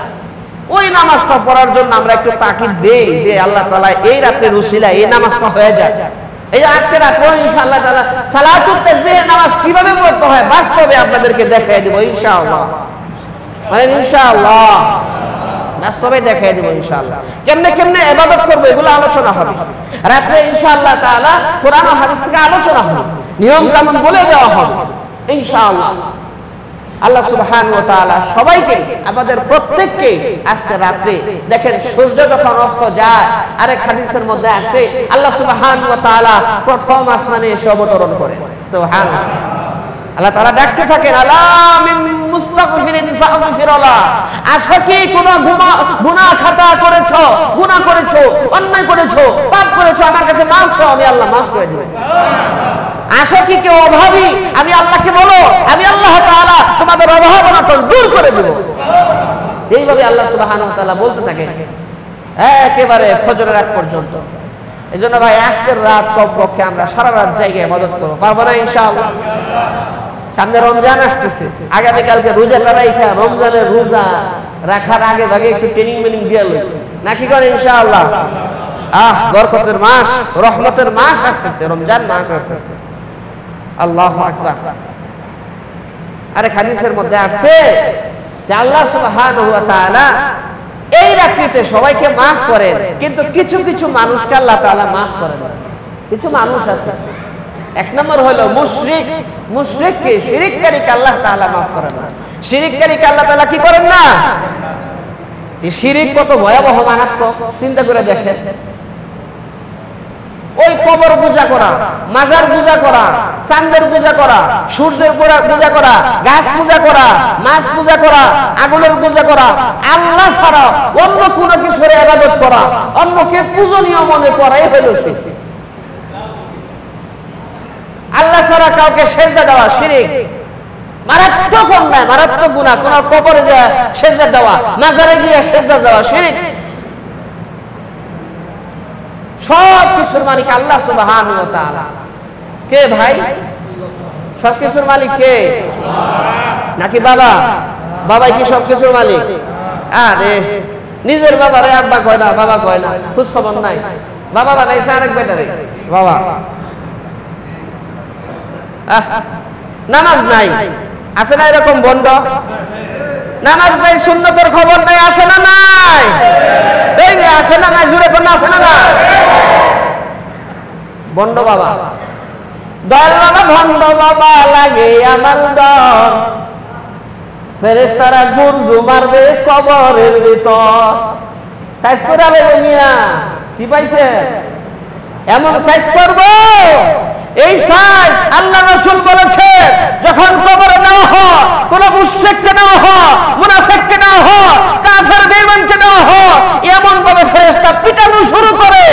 ওই নামাজটা পড়ার জন্য আমরা একটু তাকিদ দেই যে আল্লাহ তাআলা এই রাতের উসিলায় এই নামাজটা হয়ে যায়। এই যে আজকে রাতে ইনশাআল্লাহ তাআলা সালাতুত তাসবিহের নামাজ কিভাবে পড়তে হয় বাস্তবে আপনাদেরকে দেখাই দেব ইনশাআল্লাহ। মানে ইনশাআল্লাহ বাস্তবে দেখাই দেব ইনশাআল্লাহ। কেমনে কেমনে ইবাদত করব এগুলো আলোচনা হবে রাতে ইনশাআল্লাহ তাআলা। কোরআন ও হাদিস থেকে আলোচনা হবে, নিয়ম কানুন বলে দেওয়া হবে ইনশাআল্লাহ। আল্লাহ সুবহানাহু ওয়া তাআলা সবাইকে, আমাদের প্রত্যেককে আজকে রাতে দেখেন সূর্য যখন অস্ত যায়, আরেক হাদিসের মধ্যে আসে আল্লাহ সুবহানাহু ওয়া তাআলা প্রথম আসমানে এসে অবতরণ করেন। সুবহানাল্লাহ। আল্লাহ তাআলা ডাকতে থাকেন, আলা মিন মুস্তাগফিরিন ফাগফিরলা। আশা কি কোনো গুনাহ খাতা করেছো, গুনাহ করেছো, অন্যায় করেছো, পাপ করেছো, আমার কাছে মাফ চাও, আমি আল্লাহ মাফ করে দেব। আশা কি কেউ অভাবী, আমি আল্লাহকে বলো, আমি আল্লাহ তাআলা তোমাদের অভাব অনটন দূর করে দেব। এইভাবে আল্লাহ সুবহানাহু ওয়া তাআলা বলতে থাকেন একেবারে ফজরের আগ পর্যন্ত। এই জন্য ভাই আজকের রাত কমপক্ষে আমরা সারা রাত জায়গায় মদত করবো, পারবো না ইনশাআল্লাহ? সামনে রমজান আসতেছে, আগামীকালকে রোজা রাখা, রমজানের রোজা রাখার আগে ভাগে একটু ট্রেনিং মেনিং দিয়ে লই নাকি করে ইনশাআল্লাহ। বরকতের মাস, রহমতের মাস আসতেছে, রমজান মাস আসতেছে। আল্লাহু আকবার। আরে হাদিসের মধ্যে আসছে যে আল্লাহ সুবহানাহু ওয়া তাআলা এই রাত্রিতে সবাইকে মাফ করেন, কিন্তু কিছু কিছু মানুষকে আল্লাহ তাআলা মাফ করেন না। কিছু মানুষ আছে, এক নম্বর হলো মুশরিক। মুশরিককে, শিরিককারীকে আল্লাহ তাআলা মাফ করেন না। শিরিককারীকে আল্লাহ তাআলা কি করেন না? এই শিরিক কত ভয়াবহ, মারাত্মক, চিন্তা করে দেখেন। ওই কবর পূজা করা, মাজার পূজা করা, চাঁদের পূজা করা, সূর্যের পূজা করা, গাছ পূজা করা, মাছ পূজা করা, আগুনের পূজা করা, আল্লাহ ছাড়া অন্য কোনো কিছুর ইবাদত করা, অন্যকে পূজনীয় মনে করাই হলো শিরক। আল্লাহ ছাড়া কাউকে সেজদা দেওয়া শিরক, মারাত্মক অন্যায়, মারাত্মক গুনাহ। কোন কবরে যা সেজদা দেওয়া, মাজারে গিয়ে সেজদা দেওয়া শিরক। সব কিছুর মালিক আল্লাহ সুবহানাহু ওয়া তাআলা। কে ভাই? সব কিছুর মালিক কে? নাকি বাবা? বাবাই কি সব কিছুর মালিক? আরে নিজের বাবারে আব্বা কয় না, বাবা কয় না, খোঁজ খবর নাই। বাবা বানাইছে আরেক বেটারে বাবা। নামাজ নাই, আছে না এরকম বন্ড? নামাজ নাই, সুন্নতের খবর নাই, আছে না নাই? এই আছে না নাই? জুড়ে কোন আছে না না? বন্ড বাবা, দয়াল বাবা ভন্ড বাবা লাগে আমার ডর, ফেরেশতারা গুরজু মারবে কবরের ভিতর। সাইজ করে আলে মিয়া কি পাইছে? এমন সাইজ করব, এই সাইজ আল্লাহ রাসূল বলেছে যখন কবরে নেওয়া হয়, কোন মুশরিককে নেওয়া হয়, মুনাফিককে নেওয়া হয়, কাফের বেঈমানকে নেওয়া হয়, এমন ভাবে ফেরেশতা পিটানো শুরু করে,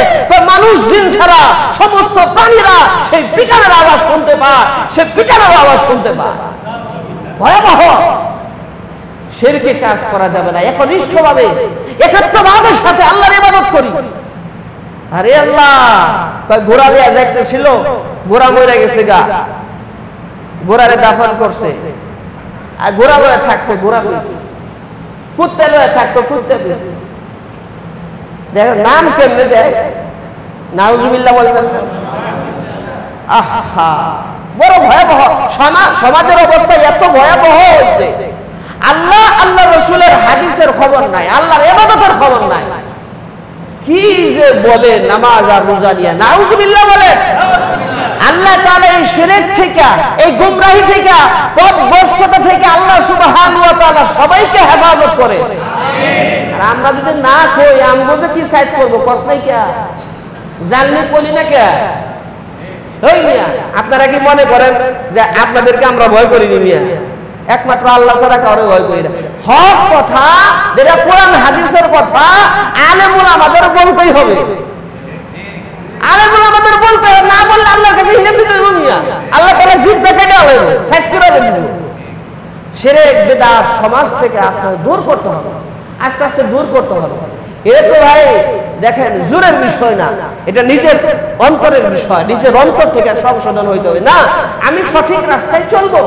মানুষ জিন ছাড়া সমস্ত প্রাণীরা সেই পিটানোর আওয়াজ শুনতে পায়, সে পিটানোর আওয়াজ শুনতে পায়। ভয়াবহ। শিরকে কাজ করা যাবে না, একনিষ্ঠভাবে একাত্মভাবের সাথে আল্লাহর ইবাদত করি। আরে আল্লাহ কয় ঘোড়া লিয়া যাইতেছিল, ঘোড়া মরে গেছে গা, ঘোড়ারে দাফন করছে। আর ঘোড়া লয়ে থাকতো, ঘোড়া কুত্তে লয়ে থাকতো, কুত্তে। দেখো নাম কেমনে দেয়, নাউজুবিল্লাহ বলবেন। আহা, বড় ভয়াবহ সমাজের অবস্থা, এত ভয়াবহ হয়েছে। আল্লাহ আল্লাহ রসুলের হাদিসের খবর নাই, আল্লাহর ইবাদতের খবর নাই। কি যে বলে নামাজ আর রোজা নিয়ে, নাউজুবিল্লাহ বলে। আল্লাহ তাআলা এই শিরক থেকে, এই গুমরাহি থেকে, পথভ্রষ্টতা থেকে আল্লাহ সুবহানাহু ওয়া তাআলা সবাইকে হেফাজত করে। আর আমরা যদি না কই, আমগো যে কি সাইজ করব, কসনাই কে জানলে কলি না কে? ওই মিয়া, আপনারা কি মনে করেন যে আপনাদেরকে আমরা ভয় করিনি? মিয়া, একমাত্র আল্লাহ ছাড়া কাউরে ভয় করি না। হক কথা, যেটা কোরআন হাদিসের কথা, আলেমুল আমাদের বলতেই হবে। আলেমুল আমাদের বলতে হবে, না বললে আল্লাহর কাছে হিসাব দিতে হবে। মিয়া, আল্লাহ তাআলা জিব্বা কেটে হবে, শেষ করে দেব। শিরক বিদআত সমাজ থেকে আস্তে দূর করতে হবে, আস্তে আস্তে দূর করতে হবে। এটা তো ভাই দেখেন জোরের বিষয় না, এটা নিজের অন্তরের বিষয়। নিজের অন্তর থেকে সংশোধন হইতে হবে। না, আমি সঠিক রাস্তায় চলবো,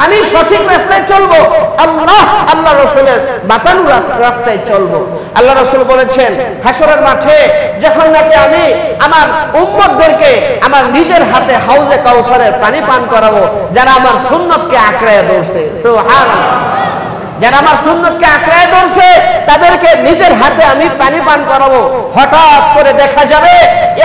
আমি সঠিক রাস্তায় চলবো, আল্লাহ আল্লাহ রসুলের বাতানো রাস্তায় চলবো। আল্লাহ রসুল বলেছেন হাসরের মাঠে যখন নাকি আমি আমার উম্মতদেরকে আমার নিজের হাতে হাউজে কাউসারের পানি পান করাবো, যারা আমার সুন্নতকে আঁকড়ায় ধরছে। সুবহানাল্লাহ। যারা আমার সুন্নতকে আঁকড়ায় ধরছে তাদেরকে নিজের হাতে আমি পানি পান করাবো। হঠাৎ করে দেখা যাবে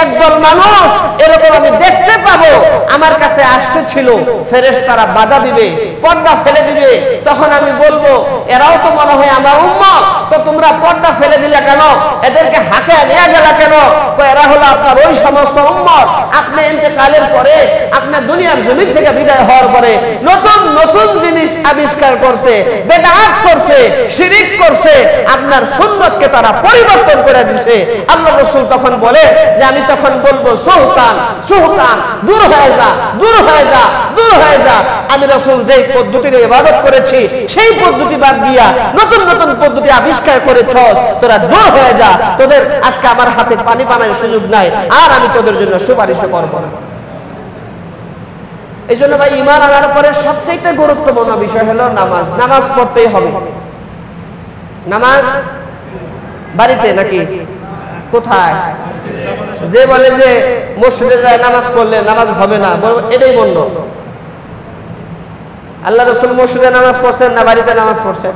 একদল মানুষ, এরকম আমি দেখতে পাবো, আমার কাছে আসতেছিল, ফেরেশতারা বাধা দিবে, পর্দা ফেলে দিবে। তখন আমি বলবো, এরাও তো মনে হয় আমার উম্মত, তো তোমরা পর্দা ফেলে দিলে কেন, এদেরকে হাতে নিয়ে গেলা কেন? এরা হলো আপনার ওই সমস্ত উম্মত, আপনি ইন্তেকালের পরে, আপনি দুনিয়ার জমিন থেকে বিদায় হওয়ার পরে নতুন নতুন জিনিস আবিষ্কার করছে, বেদাত করছে, শিরিক করছে, আপনার সুন্নতকে তারা পরিবর্তন করে দিয়েছে। আল্লাহ রাসূল তখন বলে যে আমি তখন বলবো, সুহতান সুহতান, দূর হয়ে যা, দূর হয়ে যা, দূর হয়ে যা। আমি রাসূল যেই পদ্ধতিতে ইবাদত করেছি সেই পদ্ধতি বাদ দিয়া নতুন নতুন পদ্ধতি আবিষ্কার করেছস, তোরা দূর হয়ে যা, তোদের আজকে আমার হাতে পানি পানের সুযোগ নাই, আর আমি তোদের জন্য সুপারিশ করব না। এই জন্য ভাই, ঈমান আনার পরে সবচেয়ে গুরুত্বপূর্ণ বিষয় হলো নামাজ। নামাজ পড়তেই হবে। নামাজ বাড়িতে নাকি কোথায়? যে বলে যে মসজিদে যায় নামাজ পড়লে নামাজ হবে না, এটাই বলল। আল্লাহ রাসূল মসজিদে নামাজ পড়ছেন না বাড়িতে নামাজ পড়ছেন?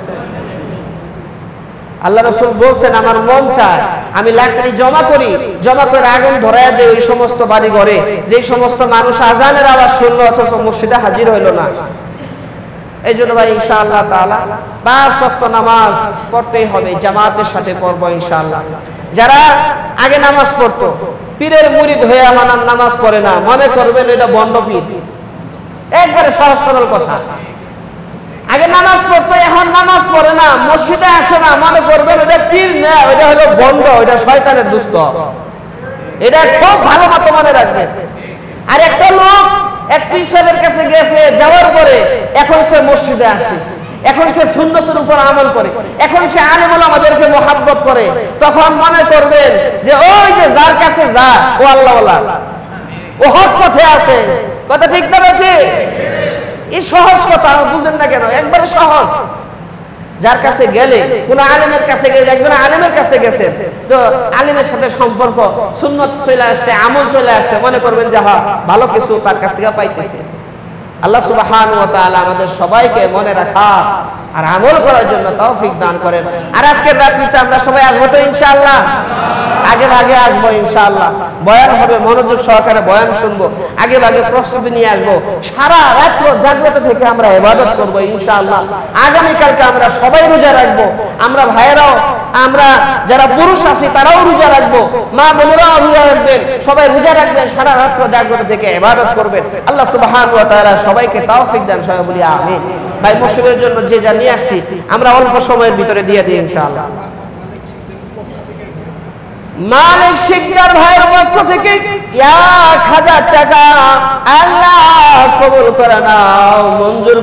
আল্লাহ রাসূল বলছেন, আমার মন চায় আমি লাকড়ি জমা করি, জমা করে আগুন ধরায় দেই ওই সমস্ত বাড়ি ঘরে যে সমস্ত মানুষ আজানের আওয়াজ শুনলো অথচ মসজিদে হাজির হইল না। এই জন্য ভাই ইনশাআল্লাহ তাআলা 5 ওয়াক্ত নামাজ পড়তেই হবে, জামাতের সাথে পড়বো ইনশাআল্লাহ। যারা আগে নামাজ পড়তো, পীরের মুরিদ হয়ে আমার নামাজ পড়ে না, মনে করবেন এটা বন্ড পীর। একবারে সহজ সরল কথা। আগে নামাজ পড়তো, এখন নামাজ পড়ে না, মসজিদে আসে না, মনে করবেন এটা পীর না, এটা হলো বন্ড, এটা শয়তানের দুষ্ট। এটা খুব ভালো মতো মনে রাখবেন। আর একটা লোক এক পীর সাহেবের কাছে গেছে, যাওয়ার পরে এখন সে মসজিদে আসে, এখন সে সুন্নতের উপর আমল করে, এখন সে আলেম ওলামাদেরকে মহাব্বত করে, তখন মনে করবেন যে ওই যে যার কাছে যা ও আল্লাহওয়ালা, ও হক পথে আছে। কথা ঠিক না ঠিক? এই সহজ কথা বুঝেন না কেন? একবারে সহজ। যার কাছে গেলে, কোন আলেমের কাছে গেলে, একজন আলেমের কাছে গেছেন, তো আলেমের সাথে সম্পর্ক, সুন্নত চলে আসছে, আমল চলে আসছে, মনে করবেন যে হ্যাঁ ভালো কিছু তার কাছ থেকে পাইতেছে। আল্লাহ সুবহানাহু ওয়া তাআলা আমাদের সবাইকে মনে রাখা আর আমল করার জন্য তৌফিক দান করেন। আর আজকের রাত্রিতে আমরা সবাই আসবো তো ইনশাআল্লাহ? আগে ভাগে আসবো ইনশাআল্লাহ। বয়ান হবে, মনোযোগ সহকারে বয়ান শুনবো, আগে ভাগে প্রস্তুতি নিয়ে আসবো, সারা রাত জাগ্রত থেকে আমরা ইবাদত করবো ইনশাআল্লাহ। আগামীকালকে আমরা সবাই রোজা রাখবো, আমরা ভাইয়েরাও, আমরা যারা পুরুষ আছি তারাও রোজা রাখবো, মা বোনেরাও রোজা রাখবেন, সবাই রোজা রাখবেন, সারা রাত জাগ্রত থেকে ইবাদত করবেন। আল্লাহ সুবহানাহু ওয়া তাআলা সবাইকে তৌফিক দান, সবাই বলি আমিন। ভাই মসজিদের জন্য যে যা নিয়ে আসছি আমরা অল্প সময়ের ভিতরে দিয়ে দিই ইনশাআল্লাহ। মালিক শিকদার ভাইয়ের পক্ষ থেকে 1000 টাকা আল্লাহ কবুল করে নাও, মঞ্জুর